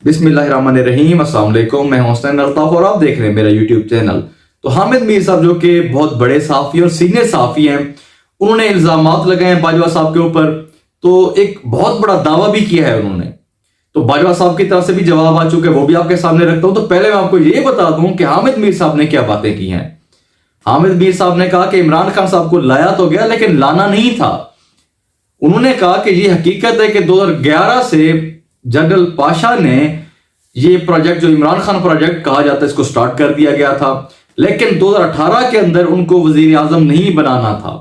बिस्मिल्लाहिर्रहमानिर्रहीम, अस्सलाम वालेकुम। मैं हुसैन अल्ताफ और आप देख रहे हैं मेरा यूट्यूब चैनल। तो हामिद मीर साहब जो कि बहुत बड़े सहाफ़ी और सीनियर सहाफ़ी हैं, उन्होंने इल्ज़ामात लगाए हैं बाजवा साहब के ऊपर। तो एक बहुत बड़ा दावा भी किया है उन्होंने। तो बाजवा साहब की तरफ से भी जवाब आ चुके हैं, वो भी आपके सामने रखता हूं। तो पहले मैं आपको ये बता दूं कि हामिद मीर साहब ने क्या बातें की हैं। हामिद मीर साहब ने कहा कि इमरान खान साहब को लाया तो गया लेकिन लाना नहीं था। उन्होंने कहा कि ये हकीकत है कि 2011 से जनरल पाशा ने ये प्रोजेक्ट, जो इमरान खान प्रोजेक्ट कहा जाता है, इसको स्टार्ट कर दिया गया था, लेकिन 2018 के अंदर उनको वजीर आजम नहीं बनाना था।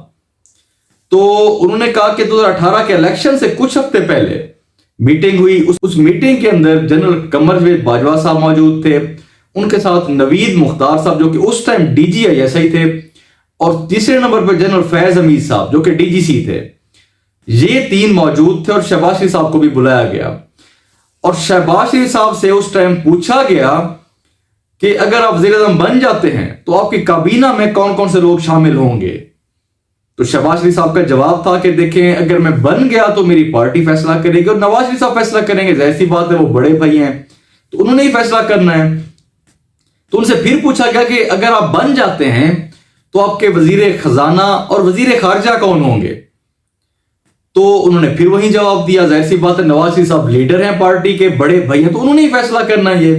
तो उन्होंने कहा कि 2018 के इलेक्शन से कुछ हफ्ते पहले मीटिंग हुई। उस मीटिंग के अंदर जनरल कमर जावेद बाजवा साहब मौजूद थे, उनके साथ नवीद मुख्तार साहब जो कि उस टाइम DGI थे, और तीसरे नंबर पर जनरल फैज हमीद साहब जो कि DGC थे। ये तीन मौजूद थे और शहबाज शरीफ साहब को भी बुलाया गया। और शहबाज शरीफ साहब से उस टाइम पूछा गया कि अगर आप वज़ीर आज़म बन जाते हैं तो आपकी काबीना में कौन कौन से लोग शामिल होंगे। तो शहबाज शरीफ साहब का जवाब था कि देखें, अगर मैं बन गया तो मेरी पार्टी फैसला करेगी और नवाज शरीफ साहब फैसला करेंगे, जाहिर सी बात है, वो बड़े भाई हैं, तो उन्होंने ही फैसला करना है। तो उनसे फिर पूछा गया कि अगर आप बन जाते हैं तो आपके वजीर खजाना और वजीर खारजा कौन होंगे। तो उन्होंने फिर वही जवाब दिया, जाहिर सी बात है, नवाज शरीफ साहब लीडर हैं, पार्टी के बड़े भाई हैं, तो उन्होंने ही फैसला करना है ये।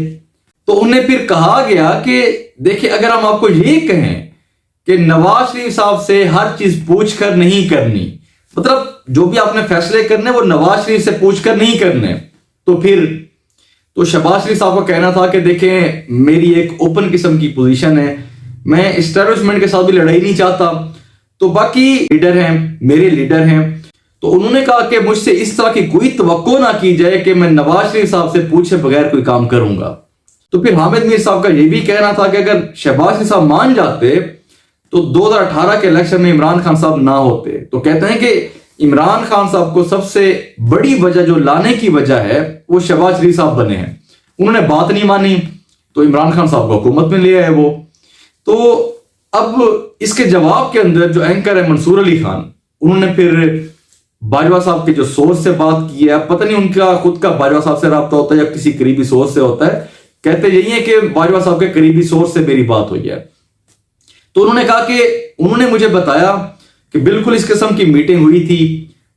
तो उन्हें फिर कहा गया कि देखिए, अगर हम आपको ये कहें कि नवाज शरीफ साहब से हर चीज पूछ कर नहीं करनी, मतलब जो भी आपने फैसले करने वो नवाज शरीफ से पूछ कर नहीं करने, तो फिर तो शहबाज शरीफ साहब का कहना था कि देखें, मेरी एक ओपन किस्म की पोजीशन है, मैं एस्टैब्लिशमेंट के साथ भी लड़ाई नहीं चाहता, तो बाकी लीडर हैं, मेरे लीडर हैं। तो उन्होंने कहा कि मुझसे इस तरह की कोई तवक्को ना की जाए कि मैं नवाज शरीफ साहब से पूछे बगैर कोई काम करूंगा। तो फिर हामिद मीर साहब का यह भी कहना था कि अगर शहबाज शरीफ साहब मान जाते तो 2018 के इलेक्शन में इमरान खान साहब ना होते। तो कहते हैं कि इमरान खान साहब को सबसे बड़ी वजह जो लाने की वजह है वो शहबाज शरीफ साहब बने हैं। उन्होंने बात नहीं मानी तो इमरान खान साहब को हुकूमत में ले आए वो। तो अब इसके जवाब के अंदर जो एंकर है मंसूर अली खान, उन्होंने फिर बाजवा साहब के जो सोर्स से बात की है, पता नहीं उनका खुद का बाजवा साहब से राब्ता होता है या किसी करीबी सोर्स से होता है, कहते यही है कि बाजवा साहब के करीबी सोर्स से मेरी बात हुई है। तो उन्होंने कहा कि उन्होंने मुझे बताया कि बिल्कुल इस किस्म की मीटिंग हुई थी,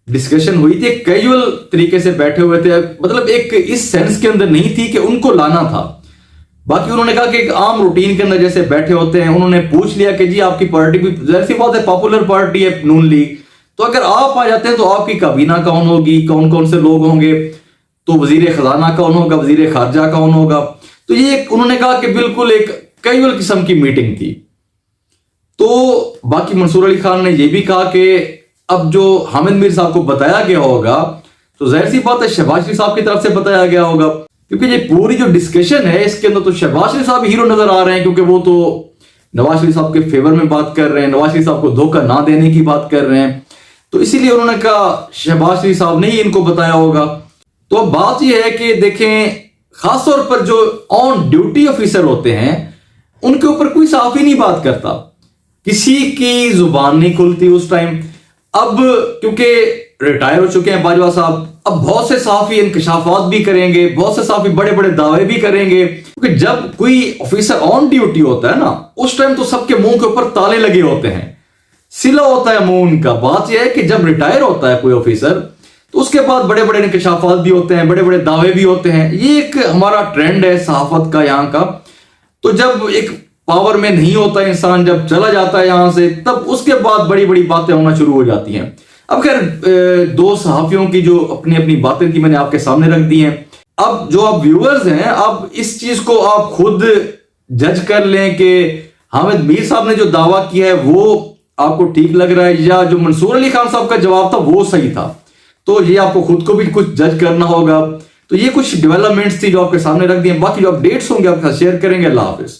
डिस्कशन हुई थी, कैजुअल तरीके से बैठे हुए थे, मतलब एक इस सेंस के अंदर नहीं थी कि उनको लाना था। बाकी उन्होंने कहा कि एक आम रूटीन के अंदर जैसे बैठे होते हैं, उन्होंने पूछ लिया कि जी आपकी पार्टी भी जाहिर सी बात है पॉपुलर पार्टी है नून लीग, तो अगर आप आ जाते हैं तो आपकी काबीना कौन होगी, कौन कौन से लोग होंगे, तो वजीर खजाना कौन होगा, वजीर खारजा कौन होगा। तो ये उन्होंने कहा कि बिल्कुल एक कैजुअल किस्म की मीटिंग थी। तो बाकी मंसूर अली खान ने यह भी कहा कि अब जो हामिद मीर साहब को बताया गया होगा तो जाहिर सी बात है शहबाज शरीफ साहब की तरफ से बताया गया होगा, क्योंकि ये पूरी जो डिस्कशन है इसके अंदर तो शहबाज शरीफ साहब हीरो नजर आ रहे हैं, क्योंकि वो तो नवाज शरीफ साहब के फेवर में बात कर रहे हैं, नवाज शरीफ साहब को धोखा ना देने की बात कर रहे हैं। तो इसीलिए उन्होंने कहा शहबाज शरीफ साहब ने ही इनको बताया होगा। तो अब बात यह है कि देखें, खासतौर पर जो ऑन ड्यूटी ऑफिसर होते हैं उनके ऊपर कोई सहाफी नहीं बात करता, किसी की जुबान नहीं खुलती उस टाइम। अब क्योंकि रिटायर हो चुके हैं बाजवा साहब, अब बहुत से सहाफी इंकशाफात भी करेंगे, बहुत से सहाफी बड़े बड़े दावे भी करेंगे, क्योंकि जब कोई ऑफिसर ऑन ड्यूटी होता है ना, उस टाइम तो सबके मुंह के ऊपर ताले लगे होते हैं, सिला होता है मुंह उनका। बात यह है कि जब रिटायर होता है कोई ऑफिसर तो उसके बाद बड़े बड़े इंकशाफात भी होते हैं, बड़े बड़े दावे भी होते हैं। ये एक हमारा ट्रेंड है सहाफत का यहाँ का। तो जब एक पावर में नहीं होता इंसान, जब चला जाता है यहां से, तब उसके बाद बड़ी बड़ी बातें होना शुरू हो जाती हैं। अब खैर दो सहाफियों की जो अपनी अपनी बातें थी मैंने आपके सामने रख दी हैं। अब जो आप व्यूअर्स हैं, अब इस चीज को आप खुद जज कर लें कि हामिद मीर साहब ने जो दावा किया है वो आपको ठीक लग रहा है या जो मंसूर अली खान साहब का जवाब था वो सही था। तो ये आपको खुद को भी कुछ जज करना होगा। तो ये कुछ डेवलपमेंट्स थी जो आपके सामने रख दी हैं। बाकी जो अपडेट्स होंगे आपके साथ शेयर करेंगे। अल्लाह हाफिज।